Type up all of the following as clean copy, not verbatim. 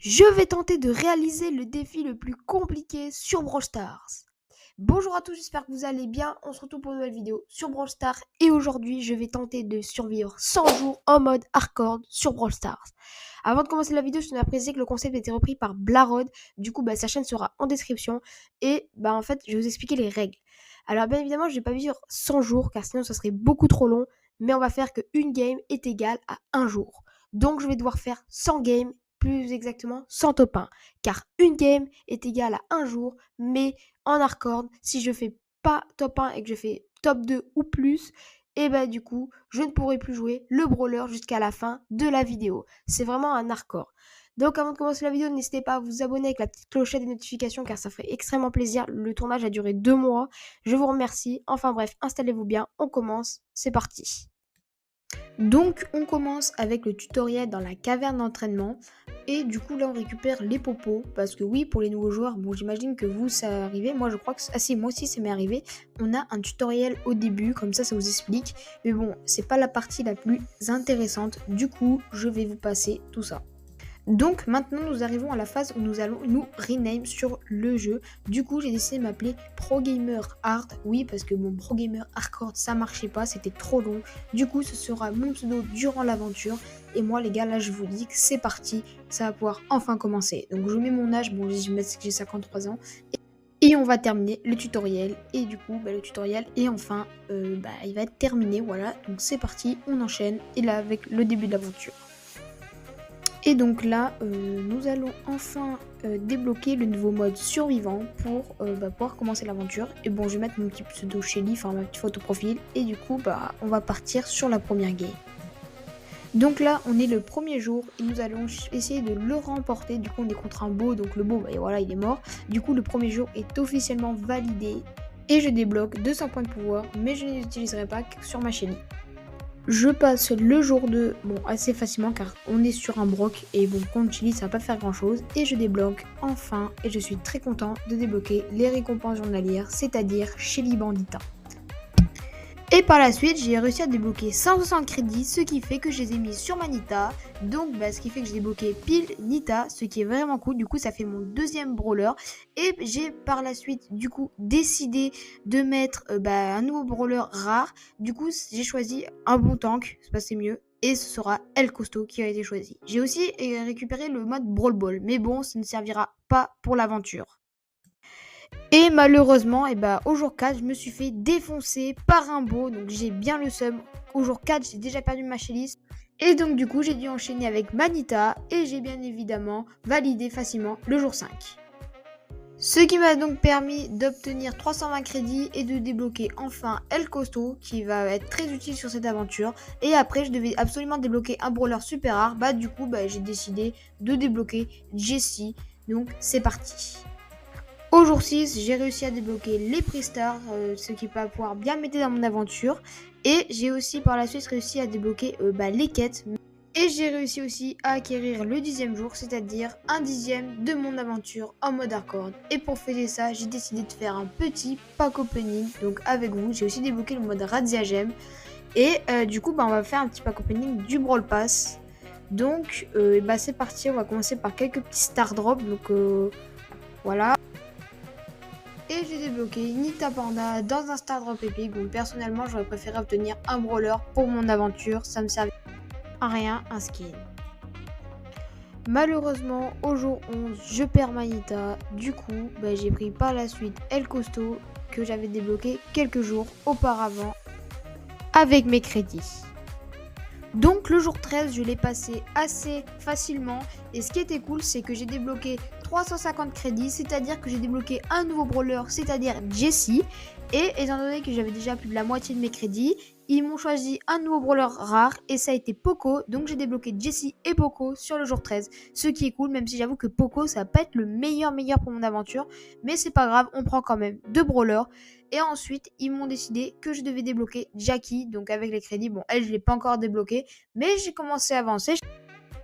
Je vais tenter de réaliser le défi le plus compliqué sur Brawl Stars. Bonjour à tous, j'espère que vous allez bien. On se retrouve pour une nouvelle vidéo sur Brawl Stars. Et aujourd'hui, je vais tenter de survivre 100 jours en mode hardcore sur Brawl Stars. Avant de commencer la vidéo, je tenais à préciser que le concept a été repris par Blarod. Du coup, sa chaîne sera en description. Et en fait, je vais vous expliquer les règles. Alors bien évidemment, je ne vais pas vivre 100 jours car sinon ça serait beaucoup trop long. Mais on va faire qu'une game est égale à un jour. Donc je vais devoir faire 100 games, plus exactement 100 top 1. Car une game est égale à un jour, mais en hardcore, si je fais pas top 1 et que je fais top 2 ou plus, et du coup, je ne pourrai plus jouer le brawler jusqu'à la fin de la vidéo. C'est vraiment un hardcore. Donc avant de commencer la vidéo, n'hésitez pas à vous abonner avec la petite clochette des notifications car ça ferait extrêmement plaisir. Le tournage a duré 2 mois. Je vous remercie. Enfin bref, installez-vous bien, on commence. C'est parti. Donc on commence avec le tutoriel dans la caverne d'entraînement et du coup là on récupère les popos parce que oui, pour les nouveaux joueurs, bon j'imagine que vous ça arrivé, moi je crois que si moi aussi ça m'est arrivé. On a un tutoriel au début, comme ça vous explique, mais bon c'est pas la partie la plus intéressante, du coup je vais vous passer tout ça. Donc maintenant nous arrivons à la phase où nous allons nous rename sur le jeu. Du coup j'ai décidé de m'appeler Pro Gamer Hard. Oui, parce que mon Pro Gamer Hardcore ça marchait pas, c'était trop long. Du coup ce sera mon pseudo durant l'aventure. Et moi les gars là je vous dis que c'est parti, ça va pouvoir enfin commencer. Donc je mets mon âge, bon je vais mettre que j'ai 53 ans. Et on va terminer le tutoriel. Et du coup le tutoriel est enfin il va être terminé, voilà. Donc c'est parti, on enchaîne. Et là avec le début de l'aventure. Et donc là, nous allons enfin débloquer le nouveau mode survivant pour pouvoir commencer l'aventure. Et bon, je vais mettre mon petit pseudo Shelly, enfin ma petite photo profil. Et du coup, on va partir sur la première game. Donc là, on est le premier jour et nous allons essayer de le remporter. Du coup, on est contre un beau, donc le beau, voilà, il est mort. Du coup, le premier jour est officiellement validé. Et je débloque 200 points de pouvoir, mais je ne les utiliserai pas que sur ma Shelly. Je passe le jour 2, assez facilement car on est sur un broc et contre Chili ça va pas faire grand chose. Et je débloque enfin et je suis très content de débloquer les récompenses journalières, c'est-à-dire Shelly Bandita. Et par la suite, j'ai réussi à débloquer 160 crédits, ce qui fait que je les ai mis sur ma Nita. Donc, ce qui fait que j'ai débloqué pile Nita, ce qui est vraiment cool. Du coup, ça fait mon deuxième brawler. Et j'ai par la suite, du coup, décidé de mettre un nouveau brawler rare. Du coup, j'ai choisi un bon tank, c'est passé mieux. Et ce sera El Costo qui a été choisi. J'ai aussi récupéré le mode Brawl Ball. Mais bon, ça ne servira pas pour l'aventure. Et malheureusement, au jour 4, je me suis fait défoncer par un beau. Donc j'ai bien le seum. Au jour 4, j'ai déjà perdu ma Shelly. Et donc du coup, j'ai dû enchaîner avec Manita. Et j'ai bien évidemment validé facilement le jour 5. Ce qui m'a donc permis d'obtenir 320 crédits et de débloquer enfin El Costo, qui va être très utile sur cette aventure. Et après, je devais absolument débloquer un brawler super rare. Du coup, j'ai décidé de débloquer Jessie. Donc c'est parti. Au jour 6, j'ai réussi à débloquer les Prestars, ce qui va pouvoir bien m'aider dans mon aventure. Et j'ai aussi par la suite réussi à débloquer les quêtes. Et j'ai réussi aussi à acquérir le 10e jour, c'est-à-dire un 10e de mon aventure en mode hardcore. Et pour fêter ça, j'ai décidé de faire un petit pack opening. Donc avec vous, j'ai aussi débloqué le mode Razzia Gem. Et du coup, on va faire un petit pack opening du Brawl Pass. Donc c'est parti, on va commencer par quelques petits star drops. Donc voilà. Et j'ai débloqué Nita Panda dans un Star Drop épique. Donc personnellement, j'aurais préféré obtenir un brawler pour mon aventure. Ça me servait à rien, un skin. Malheureusement, au jour 11, je perds ma Nita. Du coup, j'ai pris par la suite El Costo que j'avais débloqué quelques jours auparavant avec mes crédits. Donc le jour 13, je l'ai passé assez facilement. Et ce qui était cool, c'est que j'ai débloqué 350 crédits, c'est-à-dire que j'ai débloqué un nouveau brawler, c'est-à-dire Jessie. Et étant donné que j'avais déjà plus de la moitié de mes crédits, ils m'ont choisi un nouveau brawler rare et ça a été Poco. Donc j'ai débloqué Jessie et Poco sur le jour 13. Ce qui est cool, même si j'avoue que Poco, ça va pas être le meilleur pour mon aventure. Mais c'est pas grave, on prend quand même 2 brawlers. Et ensuite, ils m'ont décidé que je devais débloquer Jackie. Donc avec les crédits, elle, je l'ai pas encore débloqué. Mais j'ai commencé à avancer.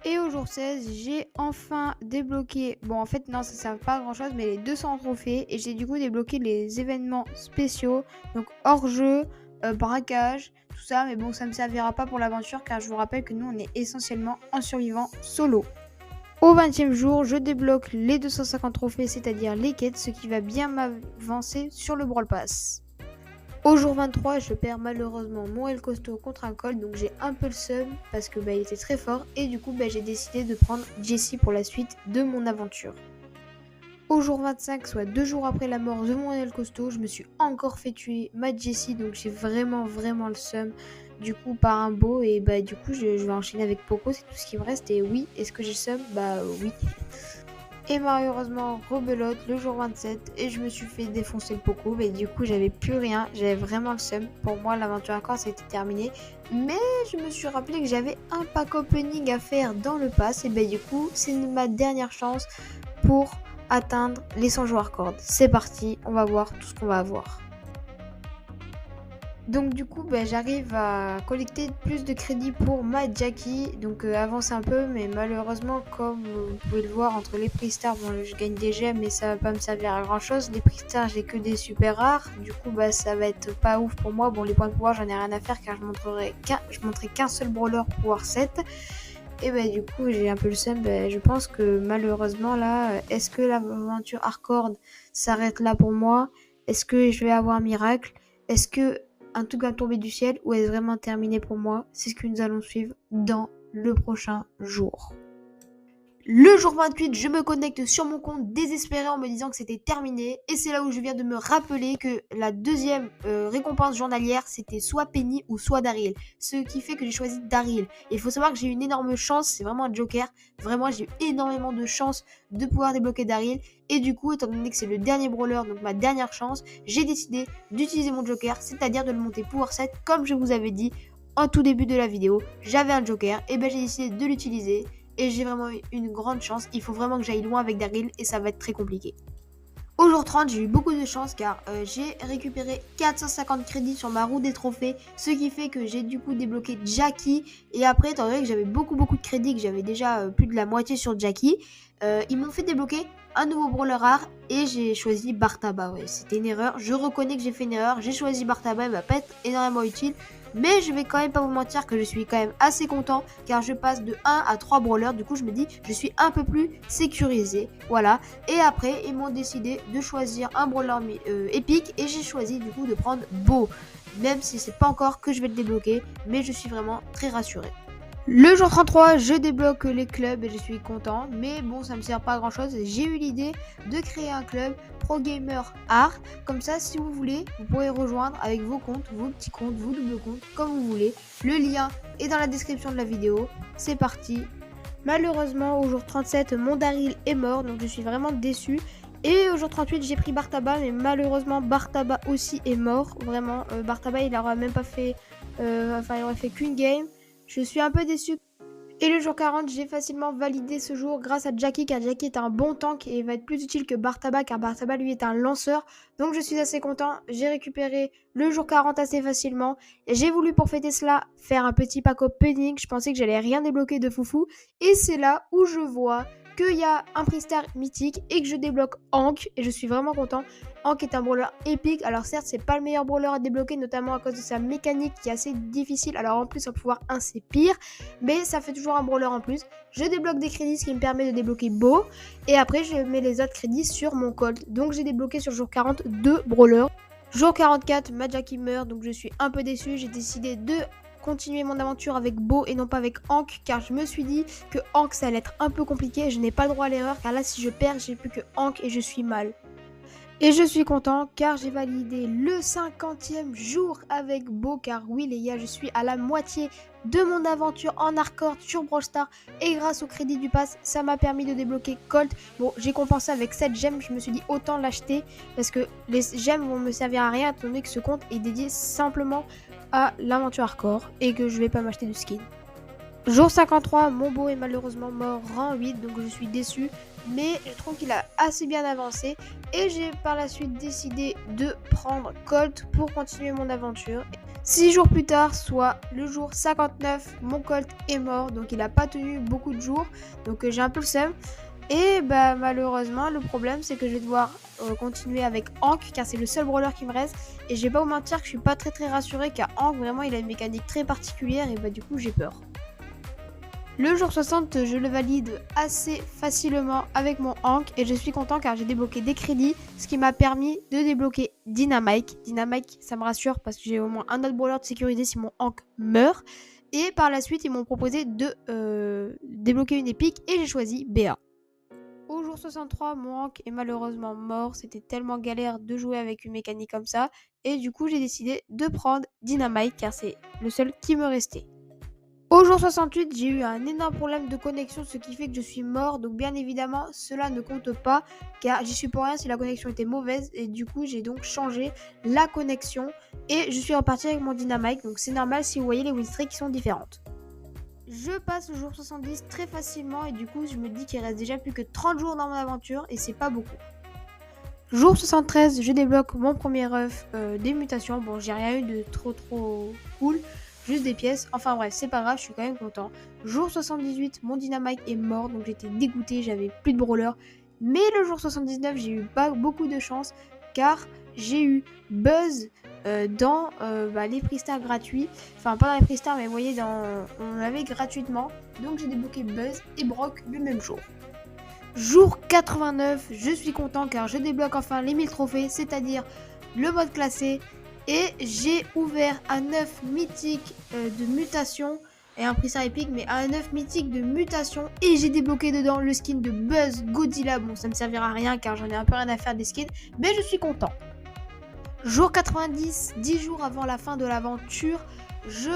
Et au jour 16, j'ai enfin débloqué, en fait non ça sert pas à grand chose, mais les 200 trophées. Et j'ai du coup débloqué les événements spéciaux, donc hors jeu, braquage, tout ça. Mais ça me servira pas pour l'aventure car je vous rappelle que nous on est essentiellement en survivant solo. Au 20e jour, je débloque les 250 trophées, c'est-à-dire les quêtes, ce qui va bien m'avancer sur le Brawl Pass. Au jour 23, je perds malheureusement mon El Costo contre un Colt, donc j'ai un peu le seum parce que il était très fort et du coup j'ai décidé de prendre Jessie pour la suite de mon aventure. Au jour 25, soit 2 jours après la mort de mon El Costo, je me suis encore fait tuer ma Jessie, donc j'ai vraiment le seum du coup par un beau et du coup je vais enchaîner avec Poco, c'est tout ce qui me reste et oui, est-ce que j'ai le seum? Oui. Et malheureusement, rebelote le jour 27 et je me suis fait défoncer le Poco. Mais du coup, j'avais plus rien. J'avais vraiment le seum. Pour moi, l'aventure encore, ça a été terminé. Mais je me suis rappelé que j'avais un pack opening à faire dans le pass. Et du coup, c'est ma dernière chance pour atteindre les 100 joueurs cordes. C'est parti, on va voir tout ce qu'on va avoir. Donc du coup, j'arrive à collecter plus de crédits pour ma Jackie. Donc avance un peu, mais malheureusement, comme vous pouvez le voir, entre les prix stars, je gagne des gemmes, mais ça va pas me servir à grand chose. Les prix stars, j'ai que des super rares. Du coup, ça va être pas ouf pour moi. Bon, les points de pouvoir, j'en ai rien à faire car je montrerai qu'un seul brawler pouvoir 7. Et du coup, j'ai un peu le seum. Je pense que malheureusement, là, est-ce que l'aventure hardcore s'arrête là pour moi? Est-ce que je vais avoir un miracle? Est-ce que un truc va tomber du ciel ou est-ce vraiment terminé pour moi? C'est ce que nous allons suivre dans le prochain jour. Le jour 28, je me connecte sur mon compte désespéré en me disant que c'était terminé. Et c'est là où je viens de me rappeler que la deuxième récompense journalière, c'était soit Penny ou soit Daryl. Ce qui fait que j'ai choisi Daryl. Et il faut savoir que j'ai eu une énorme chance, c'est vraiment un joker. Vraiment, j'ai eu énormément de chance de pouvoir débloquer Daryl. Et du coup, étant donné que c'est le dernier brawler, donc ma dernière chance, j'ai décidé d'utiliser mon joker, c'est-à-dire de le monter pouvoir 7, comme je vous avais dit en tout début de la vidéo. J'avais un joker, et j'ai décidé de l'utiliser. Et j'ai vraiment eu une grande chance. Il faut vraiment que j'aille loin avec Daryl et ça va être très compliqué. Au jour 30, j'ai eu beaucoup de chance car j'ai récupéré 450 crédits sur ma roue des trophées. Ce qui fait que j'ai du coup débloqué Jackie. Et après, étant donné que j'avais beaucoup de crédits, que j'avais déjà plus de la moitié sur Jackie, ils m'ont fait débloquer un nouveau brawler rare et j'ai choisi Bartaba. Ouais, c'était une erreur. Je reconnais que j'ai fait une erreur. J'ai choisi Bartaba, il va pas être énormément utile. Mais je vais quand même pas vous mentir que je suis quand même assez content car je passe de 1 à 3 brawlers. Du coup, je me dis, je suis un peu plus sécurisé. Voilà. Et après, ils m'ont décidé de choisir un brawler épique et j'ai choisi du coup de prendre Beau. Même si c'est pas encore que je vais le débloquer, mais je suis vraiment très rassuré. Le jour 33, je débloque les clubs et je suis content, mais bon, ça me sert pas à grand chose. J'ai eu l'idée de créer un club Pro Gamer Art. Comme ça, si vous voulez, vous pourrez rejoindre avec vos comptes, vos petits comptes, vos doubles comptes, comme vous voulez. Le lien est dans la description de la vidéo. C'est parti. Malheureusement, au jour 37, mon Daryl est mort, donc je suis vraiment déçu. Et au jour 38, j'ai pris Bartaba, mais malheureusement, Bartaba aussi est mort. Vraiment, Bartaba, il n'aurait même pas fait, il aurait fait qu'une game. Je suis un peu déçu. Et le jour 40, j'ai facilement validé ce jour grâce à Jackie, car Jackie est un bon tank et va être plus utile que Bartaba, car Bartaba lui est un lanceur. Donc je suis assez content, j'ai récupéré le jour 40 assez facilement. Et j'ai voulu pour fêter cela faire un petit pack opening, je pensais que j'allais rien débloquer de foufou. Et c'est là où je vois qu'il y a un prix star mythique et que je débloque Hank et je suis vraiment content. Hank est un brawler épique, alors certes c'est pas le meilleur brawler à débloquer, notamment à cause de sa mécanique qui est assez difficile, alors en plus son pouvoir 1 c'est pire, mais ça fait toujours un brawler en plus. Je débloque des crédits, ce qui me permet de débloquer Beau, et après je mets les autres crédits sur mon Colt, donc j'ai débloqué sur jour 40 2 brawlers. Jour 44, ma Jackie meurt, donc je suis un peu déçu, j'ai décidé de continuer mon aventure avec Beau et non pas avec Hank, car je me suis dit que Hank ça allait être un peu compliqué, je n'ai pas le droit à l'erreur, car là si je perds j'ai plus que Hank et je suis mal. Et je suis content car j'ai validé le 50e jour avec Beau, car oui les gars, je suis à la moitié de mon aventure en hardcore sur Brawl Stars et grâce au crédit du pass, ça m'a permis de débloquer Colt. Bon, j'ai compensé avec 7 gemmes, je me suis dit autant l'acheter parce que les gemmes vont me servir à rien étant donné que ce compte est dédié simplement à l'aventure hardcore et que je vais pas m'acheter de skin. Jour 53, mon Beau est malheureusement mort rang 8, donc je suis déçu, mais je trouve qu'il a assez bien avancé et j'ai par la suite décidé de prendre Colt pour continuer mon aventure. 6 jours plus tard, soit le jour 59, mon Colt est mort, donc il n'a pas tenu beaucoup de jours, donc j'ai un peu le seum. Et malheureusement, le problème c'est que je vais devoir continuer avec Hank, car c'est le seul brawler qui me reste. Et je vais pas vous mentir que je suis pas très rassurée, car Hank vraiment il a une mécanique très particulière et du coup j'ai peur. Le jour 60, je le valide assez facilement avec mon Hank et je suis content car j'ai débloqué des crédits, ce qui m'a permis de débloquer Dynamike. Dynamike, ça me rassure parce que j'ai au moins un autre brawler de sécurité si mon Hank meurt. Et par la suite, ils m'ont proposé de débloquer une épique et j'ai choisi BA. Au jour 63, mon Hank est malheureusement mort. C'était tellement galère de jouer avec une mécanique comme ça. Et du coup, j'ai décidé de prendre Dynamite car c'est le seul qui me restait. Au jour 68, j'ai eu un énorme problème de connexion, ce qui fait que je suis mort. Donc bien évidemment, cela ne compte pas car j'y suis pour rien si la connexion était mauvaise. Et du coup, j'ai donc changé la connexion et je suis reparti avec mon Dynamite. Donc c'est normal si vous voyez les win streaks qui sont différentes. Je passe le jour 70 très facilement et du coup, je me dis qu'il reste déjà plus que 30 jours dans mon aventure et c'est pas beaucoup. Jour 73, je débloque mon premier œuf des mutations. Bon, j'ai rien eu de trop cool. Juste des pièces. Enfin bref, c'est pas grave, je suis quand même content. Jour 78, mon Dynamite est mort, donc j'étais dégoûté, j'avais plus de brawler. Mais le jour 79, j'ai eu pas beaucoup de chance, car j'ai eu Buzz dans les prix-stars gratuits. Enfin, pas dans les prix-stars, mais vous voyez, on l'avait gratuitement. Donc j'ai débloqué Buzz et Brock le même jour. Jour 89, je suis content car je débloque enfin les 1000 trophées, c'est-à-dire le mode classé. Et j'ai ouvert un œuf mythique de mutation et un prix épique, mais un œuf mythique de mutation. Et j'ai débloqué dedans le skin de Buzz Godzilla. Bon, ça me servira à rien car j'en ai un peu rien à faire des skins, mais je suis content. Jour 90, 10 jours avant la fin de l'aventure, je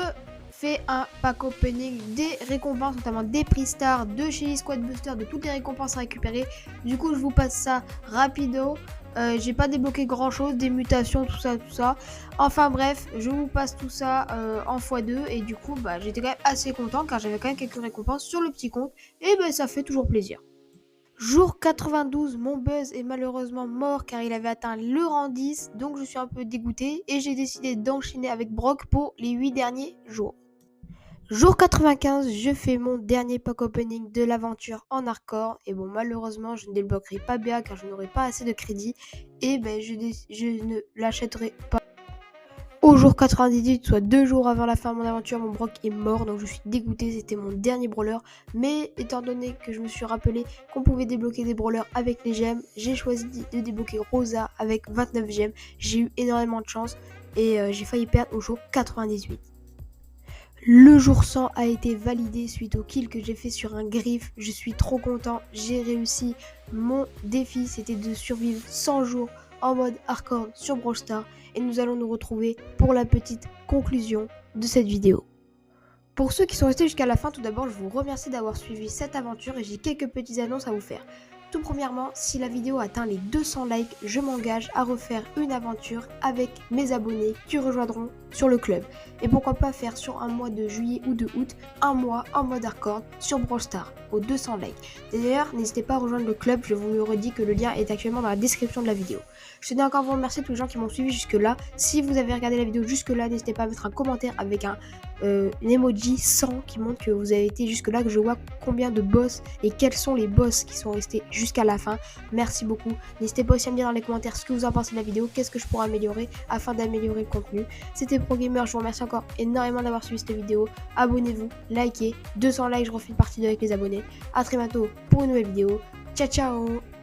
fais un pack opening des récompenses, notamment des prix stars, de chez Squad Booster, de toutes les récompenses à récupérer. Du coup, je vous passe ça rapido. J'ai pas débloqué grand chose, des mutations, tout ça. Enfin bref, je vous passe tout ça en x2 et du coup, j'étais quand même assez content car j'avais quand même quelques récompenses sur le petit compte et ça fait toujours plaisir. Jour 92, mon Buzz est malheureusement mort car il avait atteint le rang 10, donc je suis un peu dégoûté et j'ai décidé d'enchaîner avec Brock pour les 8 derniers jours. Jour 95, je fais mon dernier pack opening de l'aventure en hardcore. Et bon, malheureusement, je ne débloquerai pas BA car je n'aurai pas assez de crédit. Et je ne l'achèterai pas. Au jour 98, soit 2 jours avant la fin de mon aventure, mon Brock est mort. Donc je suis dégoûté, c'était mon dernier brawler. Mais étant donné que je me suis rappelé qu'on pouvait débloquer des brawlers avec les gemmes, j'ai choisi de débloquer Rosa avec 29 gemmes. J'ai eu énormément de chance et j'ai failli perdre au jour 98. Le jour 100 a été validé suite au kill que j'ai fait sur un griffe. Je suis trop content, j'ai réussi mon défi, c'était de survivre 100 jours en mode hardcore sur Brawl Stars. Et nous allons nous retrouver pour la petite conclusion de cette vidéo. Pour ceux qui sont restés jusqu'à la fin, tout d'abord, je vous remercie d'avoir suivi cette aventure et j'ai quelques petites annonces à vous faire. Tout premièrement, si la vidéo atteint les 200 likes, je m'engage à refaire une aventure avec mes abonnés qui rejoindront sur le club. Et pourquoi pas faire sur un mois de juillet ou de août, un mois en mode hardcore sur Brawl Stars aux 200 likes. D'ailleurs, n'hésitez pas à rejoindre le club, je vous le redis que le lien est actuellement dans la description de la vidéo. Je tenais encore à vous remercier tous les gens qui m'ont suivi jusque là. Si vous avez regardé la vidéo jusque là, n'hésitez pas à mettre un commentaire avec un emoji 100 qui montre que vous avez été jusque là, que je vois combien de boss et quels sont les boss qui sont restés jusqu'à la fin. Merci beaucoup. N'hésitez pas aussi à me dire dans les commentaires ce que vous en pensez de la vidéo, qu'est-ce que je pourrais améliorer afin d'améliorer le contenu. C'était ProGamer, je vous remercie encore énormément d'avoir suivi cette vidéo. Abonnez-vous, likez, 200 likes, je refais une partie 2 avec les abonnés. A très bientôt pour une nouvelle vidéo. Ciao ciao.